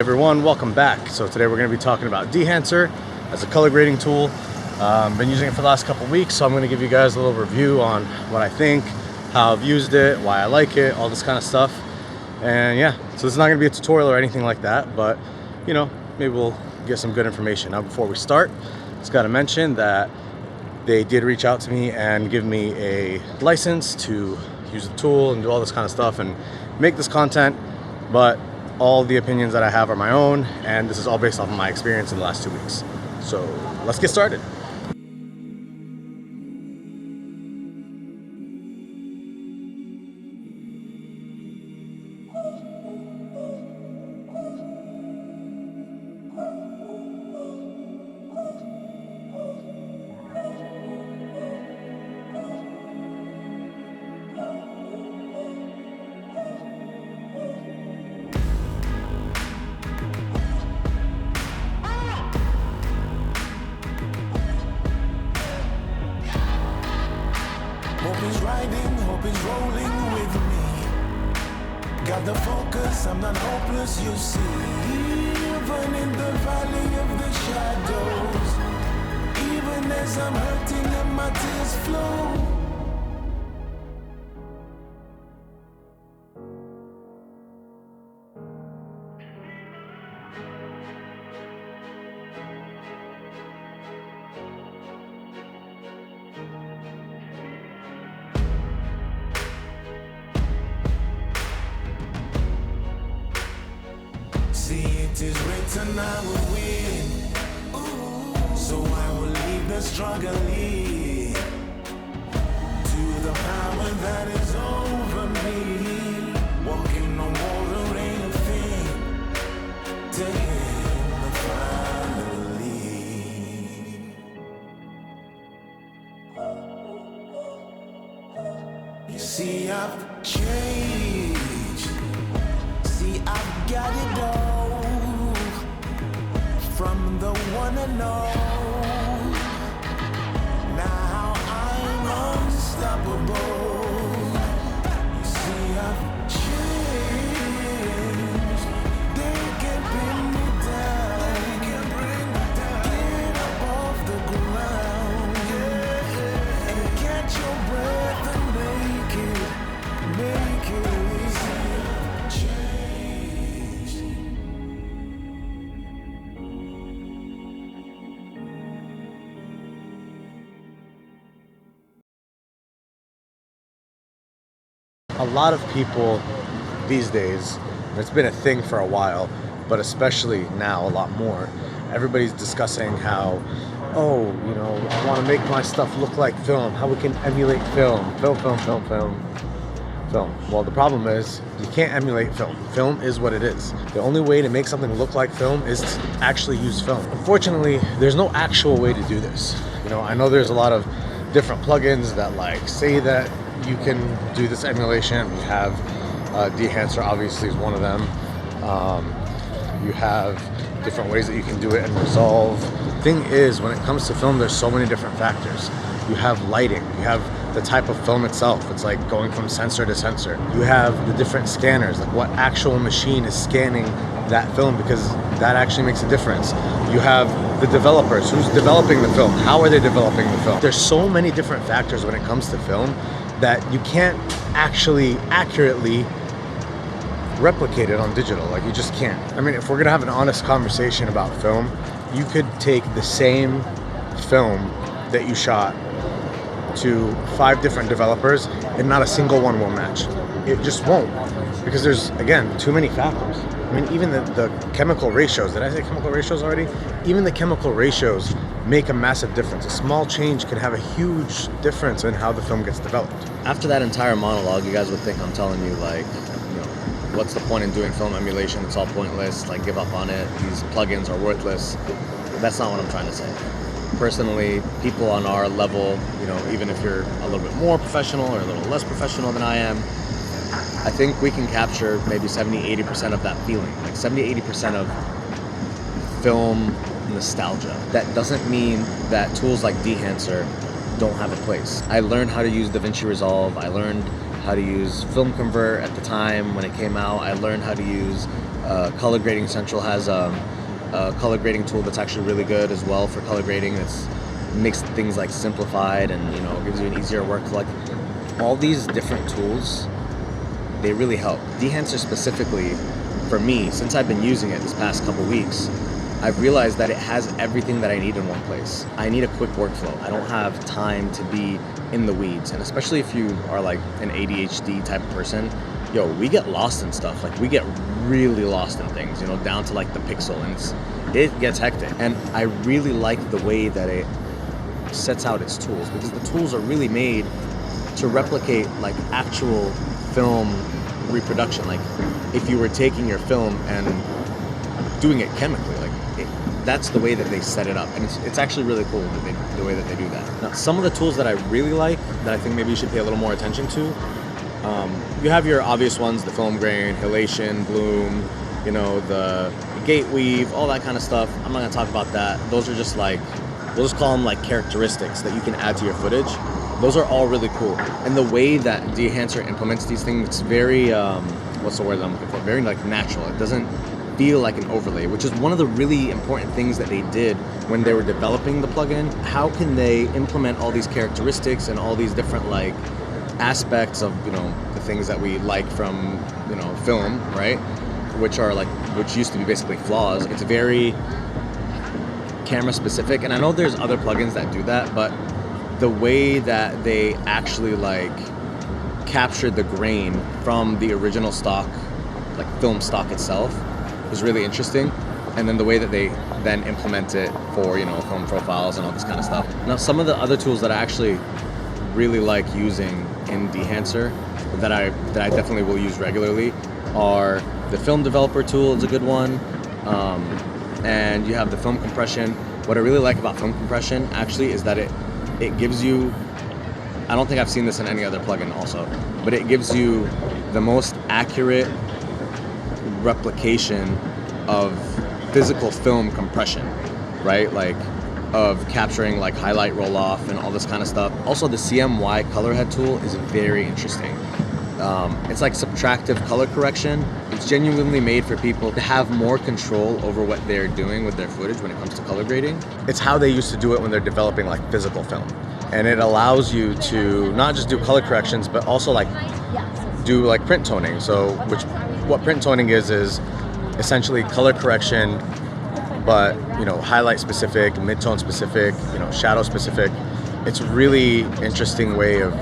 Everyone, welcome back. So today we're going to be talking about Dehancer as a color grading tool. Been using it for the last couple weeks, so I'm going to give you guys a little review on what I think, how I've used it, why I like it, all this kind of stuff. And yeah, so this is not going to be a tutorial or anything like that, but you know, maybe we'll get some good information. Now before we start, just got to mention that they did reach out to me and give me a license to use the tool and do all this kind of stuff and make this content, but all the opinions that I have are my own, and this is all based off of my experience in the last 2 weeks. So let's get started. Hope is riding, hope is rolling with me. Got the focus, I'm not hopeless, you see. Even in the valley of the shadows, even as I'm hurting and my tears flow. See, it is written I will win. So I will leave the struggling to the power that is over me. Walking on water ain't a thing to him finally. You see, I've changed. See, I've got it all from the one and all. Now I'm unstoppable. You see, I've changed. They can bring me down. Get up off the ground and catch your breath and make it. A lot of people these days, it's been a thing for a while, but especially now a lot more, everybody's discussing how, oh, you know, I want to make my stuff look like film, how we can emulate film. Well, the problem is you can't emulate film. Film is what it is. The only way to make something look like film is to actually use film. Unfortunately, there's no actual way to do this. You know, I know there's a lot of different plugins that like say that you can do this emulation. You have Dehancer, obviously, is one of them. You have different ways that you can do it in Resolve. The thing is, when it comes to film, there's so many different factors. You have lighting, you have the type of film itself. It's like going from sensor to sensor. You have the different scanners, like what actual machine is scanning that film, because that actually makes a difference. You have the developers, who's developing the film, how are they developing the film? There's so many different factors when it comes to film that you can't actually accurately replicate it on digital. Like, you just can't. I mean, if we're gonna have an honest conversation about film, you could take the same film that you shot to 5 different developers and not a single one will match. It just won't, because there's, again, too many factors. I mean, even the chemical ratios, did I say chemical ratios already? Even the chemical ratios make a massive difference. A small change can have a huge difference in how the film gets developed. After that entire monologue, you guys would think I'm telling you, like, you know, what's the point in doing film emulation? It's all pointless, like, give up on it. These plugins are worthless. That's not what I'm trying to say. Personally, people on our level, you know, even if you're a little bit more professional or a little less professional than I am, I think we can capture maybe 70-80% of that feeling, like 70-80% of film nostalgia. That doesn't mean that tools like Dehancer don't have a place. I learned how to use DaVinci Resolve. I learned how to use Film Convert at the time when it came out. I learned how to use Color Grading Central has a color grading tool that's actually really good as well for color grading. It's makes things like simplified and, you know, gives you an easier workflow. Like, all these different tools, they really help. Dehancer specifically, for me, since I've been using it this past couple weeks, I've realized that it has everything that I need in one place. I need a quick workflow. I don't have time to be in the weeds. And especially if you are like an ADHD type of person, yo, we get lost in stuff. Like, we get really lost in things, you know, down to like the pixel, and it gets hectic. And I really like the way that it sets out its tools, because the tools are really made to replicate like actual film reproduction. Like, if you were taking your film and doing it chemically, like that's the way that they set it up, and it's actually really cool that the way that they do that. Now, some of the tools that I really like, that I think maybe you should pay a little more attention to, you have your obvious ones: the film grain, halation, bloom, you know, the gate weave, all that kind of stuff. I'm not gonna talk about that. Those are just like, we'll just call them like characteristics that you can add to your footage. Those are all really cool. And the way that Dehancer implements these things, it's very, what's the word that I'm looking for? Very like natural. It doesn't feel like an overlay, which is one of the really important things that they did when they were developing the plugin. How can they implement all these characteristics and all these different like aspects of, you know, the things that we like from, you know, film, right? Which used to be basically flaws. It's very camera specific, and I know there's other plugins that do that, but the way that they actually like captured the grain from the original stock, like film stock itself, is really interesting. And then the way that they then implement it for, you know, film profiles and all this kind of stuff. Now, some of the other tools that I actually really like using in Dehancer that I definitely will use regularly are the film developer tool is a good one, and you have the film compression. What I really like about film compression actually is that it gives you, I don't think I've seen this in any other plugin also, but it gives you the most accurate replication of physical film compression, right? Like, of capturing like highlight roll off and all this kind of stuff. Also, the CMY color head tool is very interesting. It's like subtractive color correction. It's genuinely made for people to have more control over what they're doing with their footage when it comes to color grading. It's how they used to do it when they're developing like physical film. And it allows you to not just do color corrections, but also like do like print toning. So what print toning is essentially color correction, but, you know, highlight specific, mid-tone specific, you know, shadow specific. It's a really interesting way of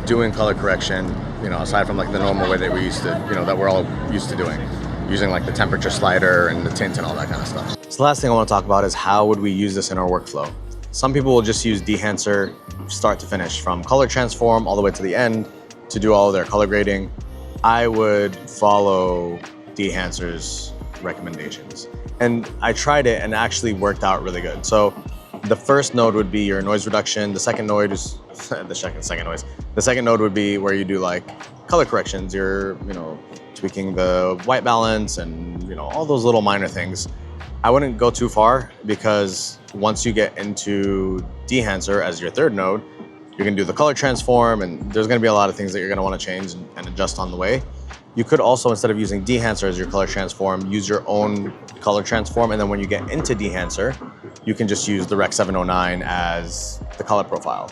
doing color correction, you know, aside from like the normal way that we used to, you know, that we're all used to doing, using like the temperature slider and the tint and all that kind of stuff. So the last thing I want to talk about is how would we use this in our workflow? Some people will just use Dehancer start to finish, from color transform all the way to the end, to do all of their color grading. I would follow Dehancer's recommendations. And I tried it and it actually worked out really good. So the first node would be your noise reduction. The second node is the second node would be where you do like color corrections. You're, you know, tweaking the white balance and, you know, all those little minor things. I wouldn't go too far, because once you get into Dehancer as your third node, you're gonna do the color transform, and there's gonna be a lot of things that you're gonna wanna change and adjust on the way. You could also, instead of using Dehancer as your color transform, use your own color transform, and then when you get into Dehancer, you can just use the Rec 709 as the color profile.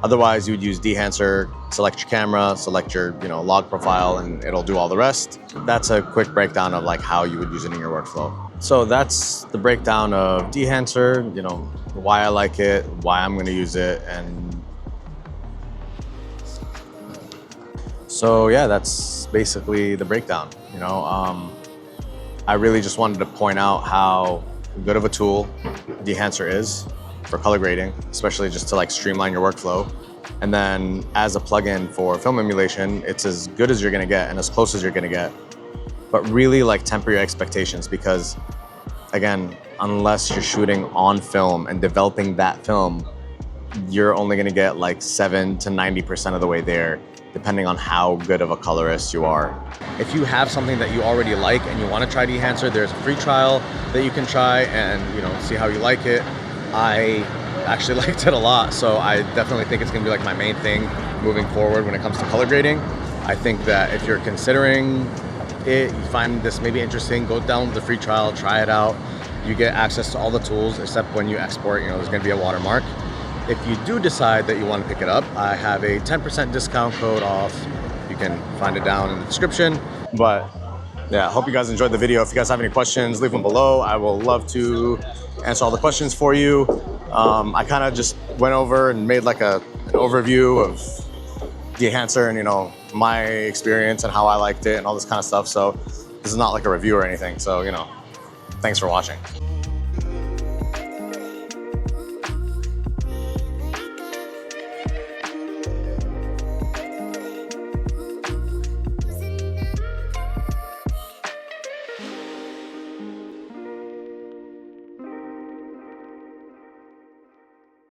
Otherwise, you would use Dehancer, select your camera, select your, you know, log profile, and it'll do all the rest. That's a quick breakdown of like how you would use it in your workflow. So that's the breakdown of Dehancer, you know, why I like it, why I'm gonna use it, and so yeah, that's basically the breakdown. You know, I really just wanted to point out how good of a tool Dehancer is for color grading, especially just to like streamline your workflow. And then as a plugin for film emulation, it's as good as you're gonna get and as close as you're gonna get. But really like temper your expectations, because again, unless you're shooting on film and developing that film, you're only gonna get like 7 to 90% of the way there, depending on how good of a colorist you are. If you have something that you already like and you want to try Dehancer, there's a free trial that you can try and, you know, see how you like it. I actually liked it a lot, so I definitely think it's gonna be like my main thing moving forward when it comes to color grading. I think that if you're considering it, you find this maybe interesting, go download the free trial, try it out. You get access to all the tools, except when you export, you know, there's gonna be a watermark. If you do decide that you want to pick it up, I have a 10% discount code off. You can find it down in the description. But yeah, I hope you guys enjoyed the video. If you guys have any questions, leave them below. I will love to answer all the questions for you. I kind of just went over and made like an overview of Dehancer and, you know, my experience and how I liked it and all this kind of stuff. So this is not like a review or anything. So, you know, thanks for watching.